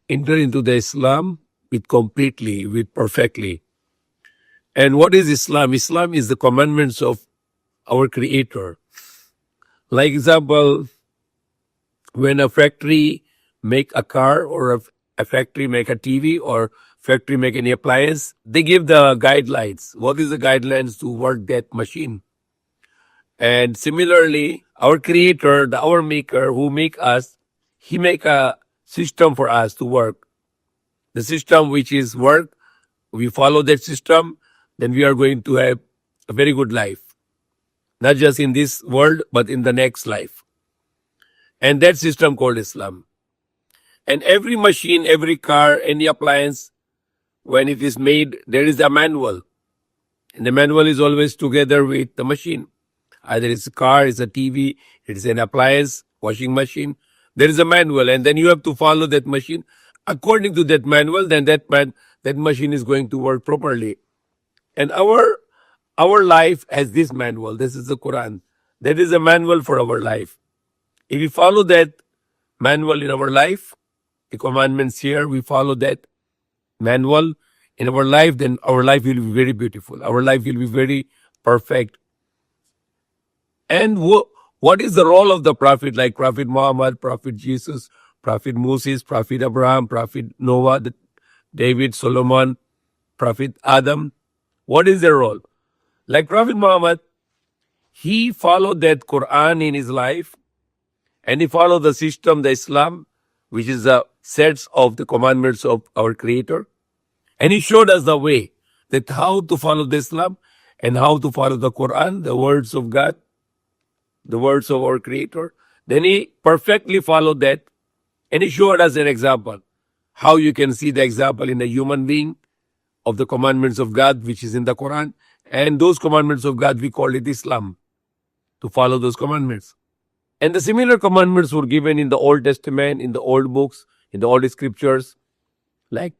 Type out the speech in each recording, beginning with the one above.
enter into the Islam with perfectly. And what is Islam? Islam is the commandments of our Creator. Like example, when a factory make a car or a factory make a TV or factory make any appliance, they give the guidelines. What is the guidelines to work that machine? And similarly, our Creator, our Maker who make us, He make a system for us to work. The system which is work, we follow that system, then we are going to have a very good life. Not just in this world, but in the next life. And that system called Islam. And every machine, every car, any appliance, when it is made, there is a manual. And the manual is always together with the machine. Either it's a car, it's a TV, it's an appliance, washing machine. There is a manual, and then you have to follow that machine. According to that manual, then that machine is going to work properly. And our life has this manual. This is the Quran. That is a manual for our life. If we follow that manual in our life, the commandments here, we follow that manual in our life, then our life will be very beautiful. Our life will be very perfect. And what is the role of the Prophet, like Prophet Muhammad, Prophet Jesus, Prophet Moses, Prophet Abraham, Prophet Noah, David, Solomon, Prophet Adam? What is their role? Like Prophet Muhammad, he followed that Quran in his life, and he followed the system, the Islam, which is the sets of the commandments of our Creator. And he showed us the way that how to follow the Islam and how to follow the Quran, the words of God, the words of our Creator. Then he perfectly followed that, and he showed us an example. How you can see the example in a human being of the commandments of God, which is in the Quran. And those commandments of God, we call it Islam, to follow those commandments. And the similar commandments were given in the Old Testament, in the old books, in the old scriptures, like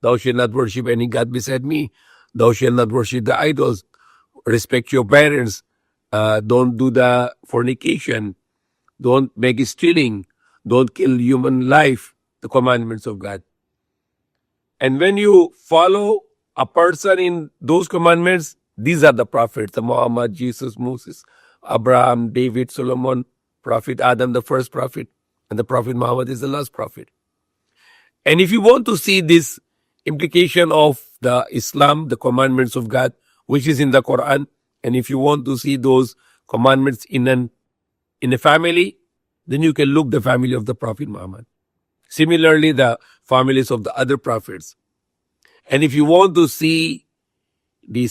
thou shalt not worship any God beside me, thou shalt not worship the idols, respect your parents, don't do the fornication, don't make stealing, don't kill human life, the commandments of God. And when you follow a person in those commandments, these are the prophets, the Muhammad, Jesus, Moses, Abraham, David, Solomon, Prophet Adam, the first prophet, and the Prophet Muhammad is the last prophet. And if you want to see this implication of the Islam, the commandments of God, which is in the Quran, and if you want to see those commandments in a family, then you can look the family of the Prophet Muhammad. Similarly, the families of the other prophets. And if you want to see the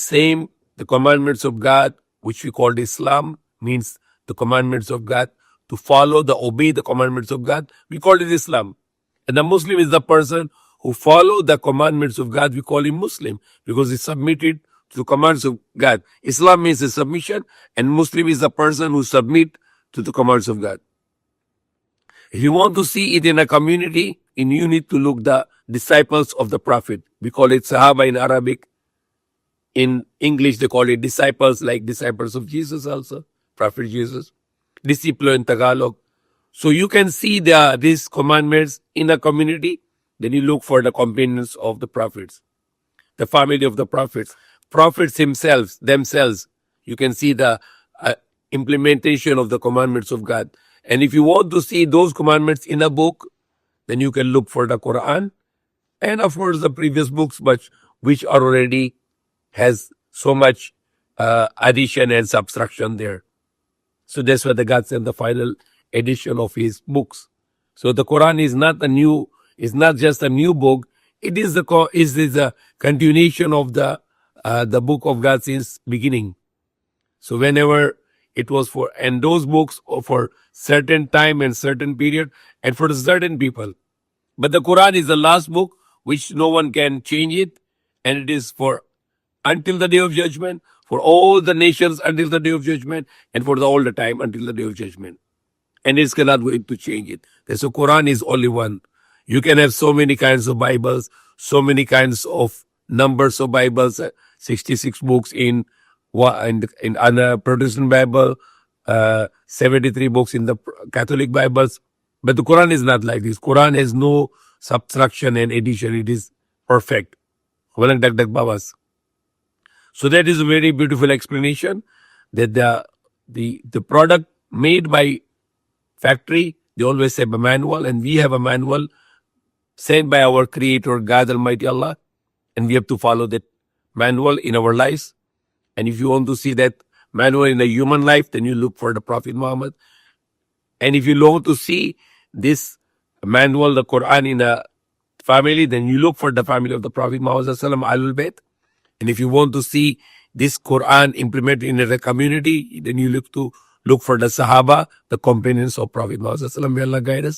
commandments of God, which we call Islam, means the commandments of God, to follow, obey the commandments of God, we call it Islam. And the Muslim is the person who follow the commandments of God. We call him Muslim because he submitted to the commands of God. Islam means a submission, and Muslim is the person who submit to the commands of God. If you want to see it in a community, you need to look the disciples of the Prophet. We call it Sahaba in Arabic. In English, they call it disciples, like disciples of Jesus also, Prophet Jesus. Disciple in Tagalog. So you can see these commandments in a community. Then you look for the companions of the prophets, the family of the prophets, prophets themselves. You can see the implementation of the commandments of God. And if you want to see those commandments in a book, then you can look for the Quran and of course the previous books, but which are already has so much addition and subtraction there. So that's why the God sent the final edition of his books. So the Quran is not just a new book. It is a continuation of the book of God since beginning. So whenever it was and those books are for certain time and certain period and for certain people. But the Quran is the last book which no one can change it, and it is for until the day of judgment, for all the nations until the day of judgment, and for all the time until the day of judgment. And it's cannot going to change it. So Quran is only one. You can have so many kinds of Bibles, so many kinds of numbers of Bibles, 66 books in a Protestant Bible, 73 books in the Catholic Bibles. But the Quran is not like this. Quran has no subtraction and addition. It is perfect. Walang dagdag bawas. So that is a very beautiful explanation that the product made by factory, they always have a manual, and we have a manual sent by our Creator, God Almighty Allah, and we have to follow that manual in our lives. And if you want to see that manual in a human life, then you look for the Prophet Muhammad. And if you want to see this manual, the Quran, in a family, then you look for the family of the Prophet Muhammad Ahlul Bayt. And if you want to see this Quran implemented in a community, then you look for the Sahaba, the companions of Prophet Muhammad. May Allah guide us.